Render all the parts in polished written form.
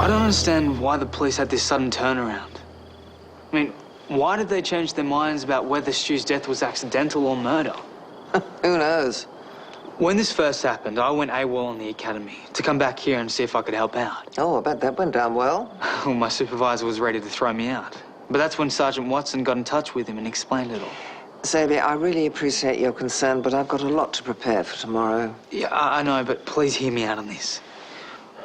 don't understand why the police had this sudden turnaround. I mean, why did they change their minds about whether Stu's death was accidental or murder? Who knows? When this first happened, I went AWOL in the academy to come back here and see if I could help out. Oh, I bet that went down well. Well, my supervisor was ready to throw me out. But that's when Sergeant Watson got in touch with him and explained it all. Xavier, I really appreciate your concern, but I've got a lot to prepare for tomorrow. Yeah, I know, but please hear me out on this.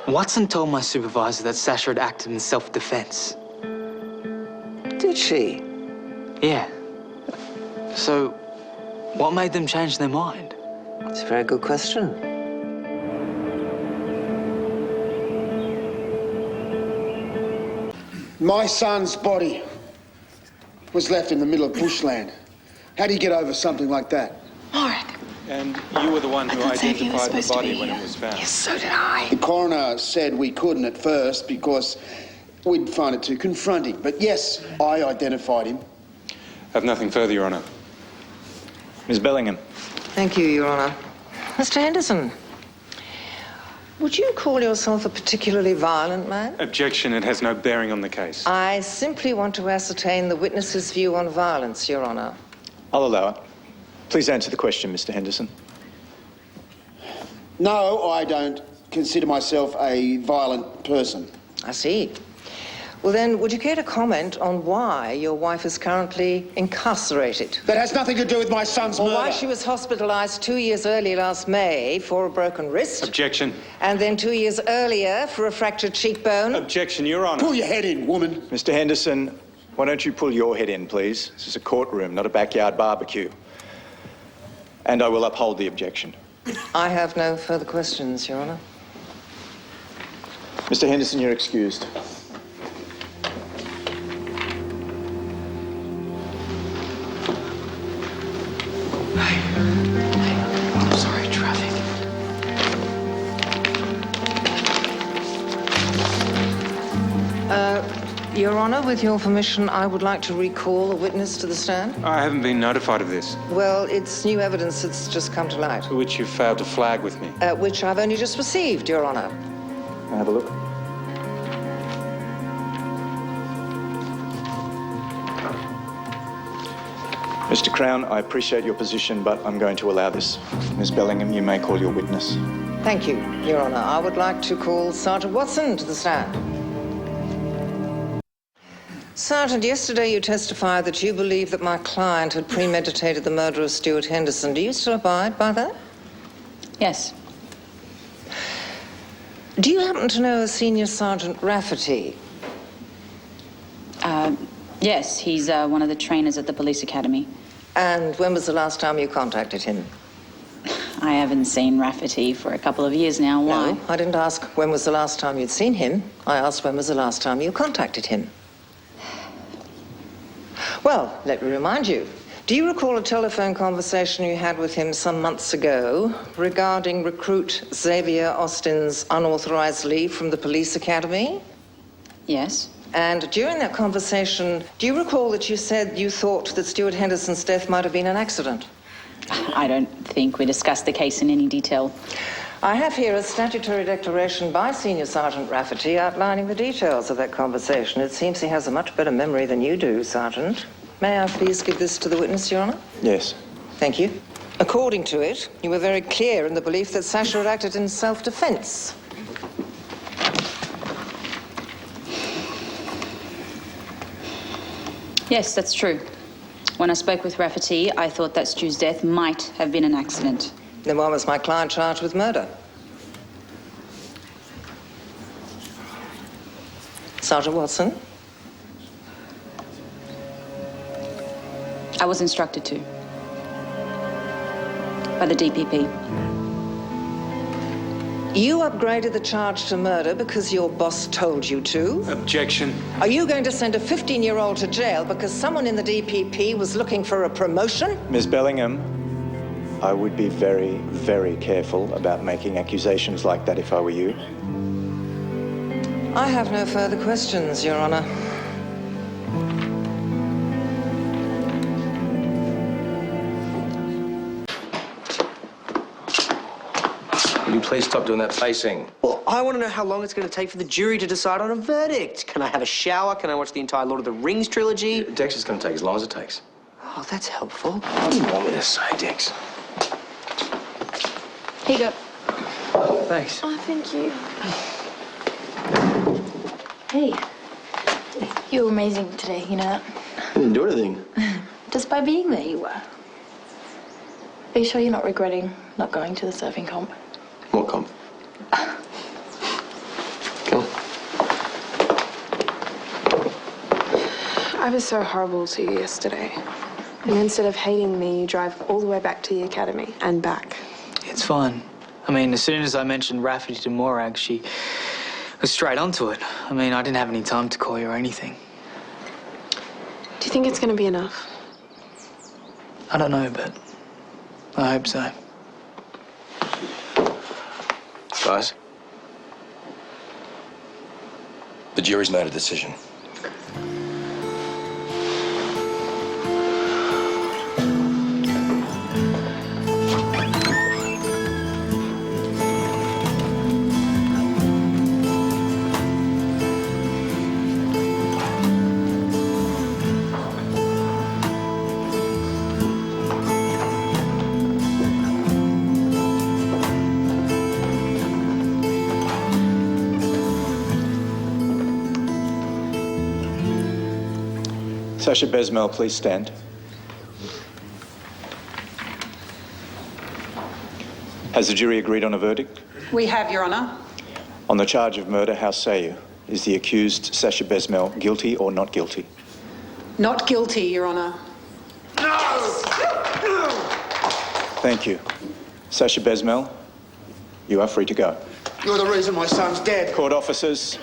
Watson told my supervisor that Sasha had acted in self-defense. Did she? Yeah. So, what made them change their mind? It's a very good question. My son's body was left in the middle of bushland. How do you get over something like that? Mark. And you were the one who identified the body when it was found. Yes, so did I. The coroner said we couldn't at first because we'd find it too confronting. But yes, I identified him. I have nothing further, Your Honour. Ms. Bellingham. Thank you, Your Honour. Mr. Henderson, would you call yourself a particularly violent man? Objection, it has no bearing on the case. I simply want to ascertain the witness's view on violence, Your Honour. I'll allow it. Please answer the question, Mr. Henderson. No, I don't consider myself a violent person. I see. Well then, would you care to comment on why your wife is currently incarcerated? That has nothing to do with my son's Or murder. why she was hospitalised 2 years early last May for a broken wrist. Objection. And then 2 years earlier for a fractured cheekbone. Objection, Your Honour. Pull your head in, woman. Mr. Henderson, why don't you pull your head in, please? This is a courtroom, not a backyard barbecue. And I will uphold the objection. I have no further questions, Your Honour. Mr. Henderson, you're excused. I'm sorry, traffic. Your Honour, with your permission, I would like to recall a witness to the stand. I haven't been notified of this, Well, it's new evidence that's just come to light, which you failed to flag with me. which I've only just received, Your Honour. Can I have a look? Mr. Crown, I appreciate your position, but I'm going to allow this. Ms. Bellingham, you may call your witness. Thank you, Your Honour. I would like to call Sergeant Watson to the stand. Sergeant, yesterday you testified that you believe that my client had premeditated the murder of Stuart Henderson. Do you still abide by that? Yes. Do you happen to know a Senior Sergeant Rafferty? Yes, he's one of the trainers at the police academy. And when was the last time you contacted him? I haven't seen Rafferty for a couple of years now. Why? No, I didn't ask when was the last time you'd seen him. I asked when was the last time you contacted him. Well, let me remind you. Do you recall a telephone conversation you had with him some months ago regarding recruit Xavier Austin's unauthorized leave from the police academy? Yes. And during that conversation, do you recall that you said you thought that Stuart Henderson's death might have been an accident? I don't think we discussed the case in any detail. I have here a statutory declaration by Senior Sergeant Rafferty outlining the details of that conversation. It seems he has a much better memory than you do, Sergeant. May I please give this to the witness, Your Honour? Yes. Thank you. According to it, you were very clear in the belief that Sasha had acted in self-defense. Yes, that's true. When I spoke with Rafferty, I thought that Stu's death might have been an accident. Then why was my client charged with murder? Sergeant Watson? I was instructed to. By the DPP. You upgraded the charge to murder because your boss told you to? Objection. Are you going to send a 15-year-old to jail because someone in the DPP was looking for a promotion? Ms. Bellingham, I would be very, very careful about making accusations like that if I were you. I have no further questions, Your Honour. Will you Please stop doing that facing. Well, I want to know how long it's going to take for the jury to decide on a verdict. Can I have a shower? Can I watch the entire Lord of the Rings trilogy? Dex, it's going to take as long as it takes. Oh, that's helpful. What do you want me to say, Dex? Here you go. Thanks. Oh, thank you. Hey, you were amazing today, you know that? I didn't do anything. Just by being there, you were. Are you sure you're not regretting not going to the surfing comp? What comp? Come on. I was so horrible to you yesterday. And instead of hating me, you drive all the way back to the academy and back. It's fine. I mean, as soon as I mentioned Rafferty to Morag, she was straight onto it. I mean, I didn't have any time to call you or anything. Do you think it's going to be enough? I don't know, but I hope so. Guys, the jury's made a decision. Sasha Besmel, please stand. Has the jury agreed on a verdict? We have, Your Honour. On the charge of murder, how say you? Is the accused, Sasha Besmel, guilty or not guilty? Not guilty, Your Honour. Thank you. Sasha Besmel, you are free to go. You're the reason my son's dead. Court officers.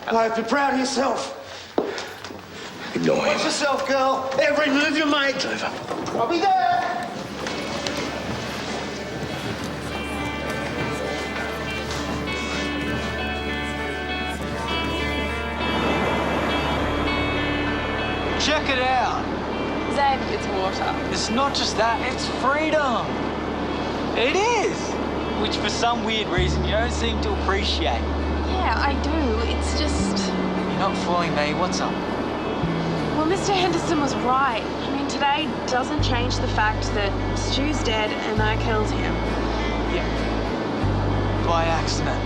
I hope you're proud of yourself. Ignore him. Watch yourself, girl. Every move you make. It's over. I'll be there. Check it out. Xavier, it's water. It's not just that, it's freedom. It is. Which for some weird reason you don't seem to appreciate. Yeah, I do. It's just... You're not fooling me. What's up? Well, Mr. Henderson was right. I mean, today doesn't change the fact that Stu's dead and I killed him. Yeah. By accident.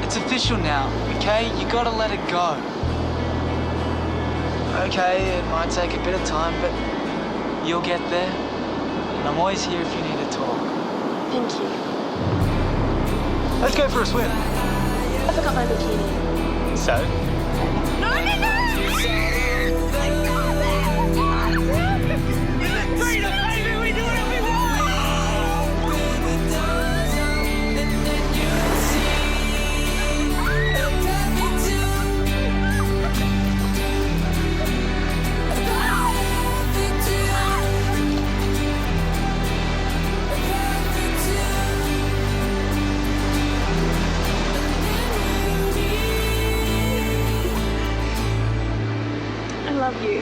It's official now, okay? You gotta let it go. Okay, it might take a bit of time, but you'll get there. And I'm always here if you need to talk. Thank you. Let's go for a swim. I forgot my bikini. So? No, no, no! I love you.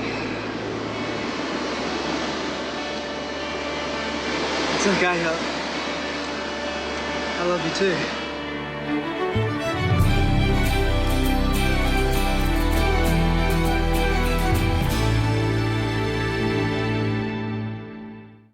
It's okay, I love you too.